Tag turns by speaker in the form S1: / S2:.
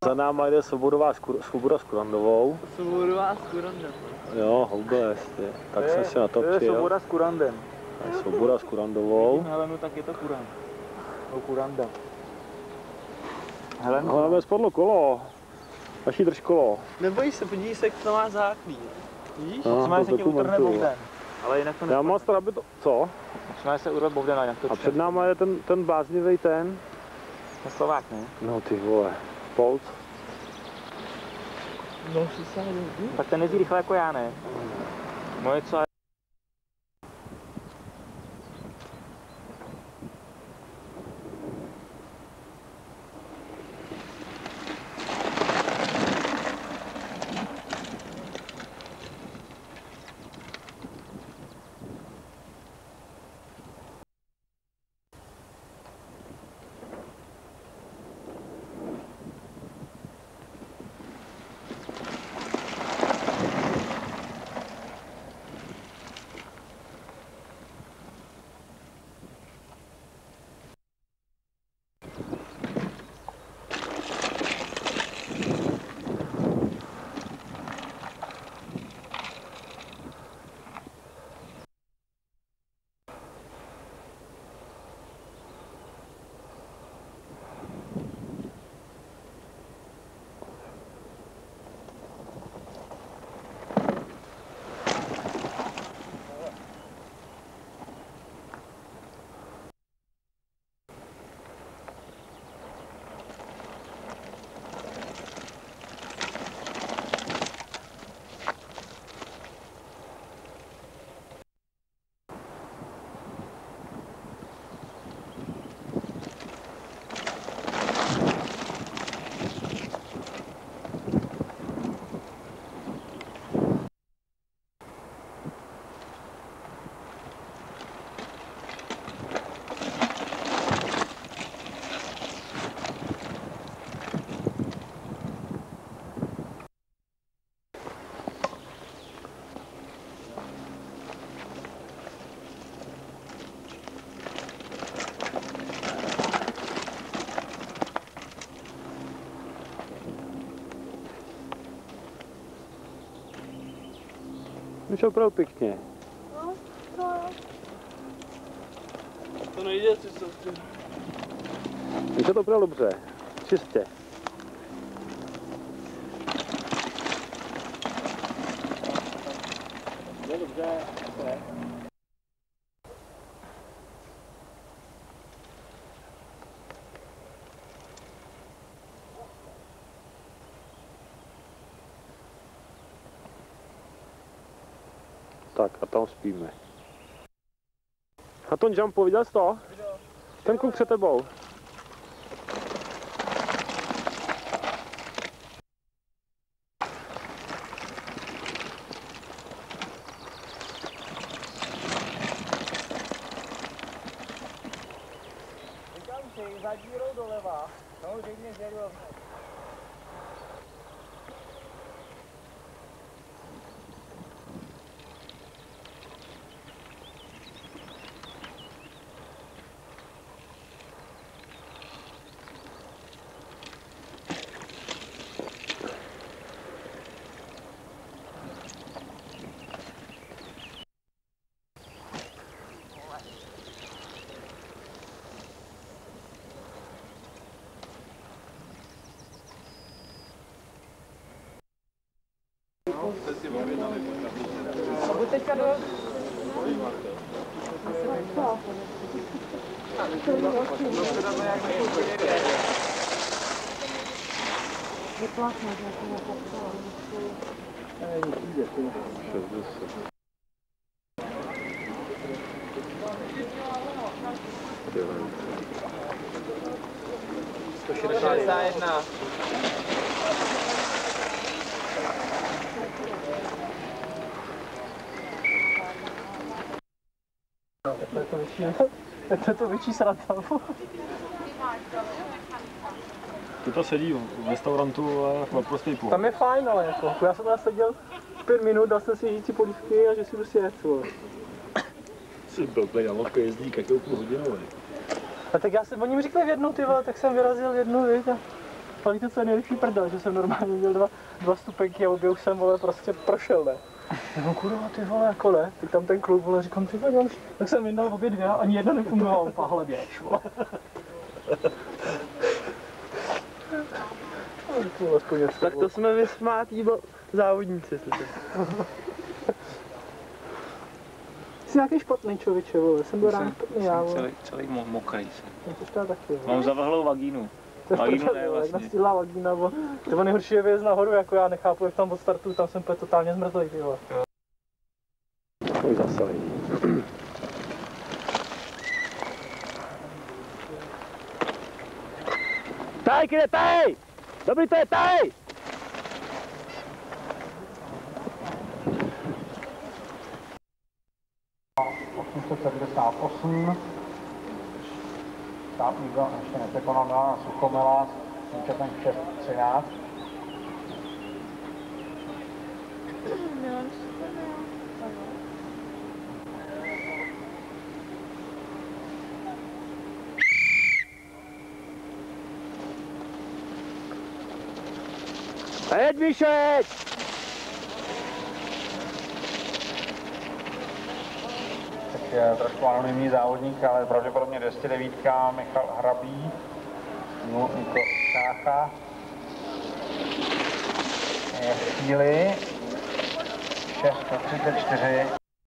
S1: Za náma jde Svoboda s Kurandovou.
S2: Svoboda s Kurandem.
S1: Jo, houba jasně. Tak jsem si na to přijel.
S2: To je Svoboda s Kurandem.
S1: Svoboda s Kurandovou.
S2: Helenu, tak je to Kurand. No Kuranda. Helenu.
S1: Ale máme spadlo kolo. Naší drž kolo.
S2: Nebojíš se, podívej se, to má záklí. Vidíš?
S1: No,
S2: Jsme se ti utrhne bouden. Ale jinak to
S1: já mám strach, aby to... Co?
S2: Jsme se urvat boudena, jinak to
S1: a před náma je ten bláznivý ten...
S2: To Slovák, ne?
S1: No ty vole. Polc.
S2: No, tak ten jezdí rychle jako já, ne? Moje co je...
S1: Vyšel opravdu pěkně.
S3: No, to...
S2: To nejde, co jsou ty.
S1: Vyšel to opravdu dobře. Čistě.
S2: Je dobře, to je.
S1: Tak a tam spíme. A ten jumpu, viděl jsi to? Ten kluk před tebou.
S2: Říkám si, za dírou doleva, samozřejmě zjedu rovnou. A buď teďka do...
S3: Vyplácnout, že to nepopsala.
S2: To je to větší sranda.
S1: Ty to sedí v restaurantu a jako prostý půl.
S4: Tam je fajn, ale jako, já jsem tam seděl 5 minut, dal jsem si jící polívky a že si prostě jet, vole.
S1: Jsi blbej, na ložko jezdí každou půl hodinu,
S4: A tak já jsem o ním řekl v jednu, ty vole, tak jsem vyrazil jednu, víš, a ale to je nejlepší prdel, že jsem normálně měl dva stupenky a obě už jsem, vole, prostě prošel, ne. No kurva, ty vole, jako ne, tak tam ten kluk, vole, říkám, ty vole, tak jsem jednal obě dvě a ani jedna nefungovala, pahle běž, vole.
S2: Tak to jsme vysmátí závodníci.
S4: Jsi nějaký špatný člověče, vole, jsem byl ráno špatný, já, vole.
S2: Celý mokrý jsem.
S4: To je taky, vole.
S2: Mám zavlhlou vagínu. Vagínu ne vlastně.
S4: Jak nastílá vagína, vole. To nejhorší je věc nahoru, jako já nechápu, jak tam od startu, tam jsem totálně zmrzlej, ty vole.
S1: Už zase. Taj, kde taj! Dobrý, to je taj!
S5: Státní byl ještě nepřekonaná Suchomela s účetem 6.13.
S1: Jeď, Míšo, jeď!
S5: Tak je trošku anonymní závodník, ale pravděpodobně 209 Michal Hrabý, Niko Šácha. Je v chvíli 6.34.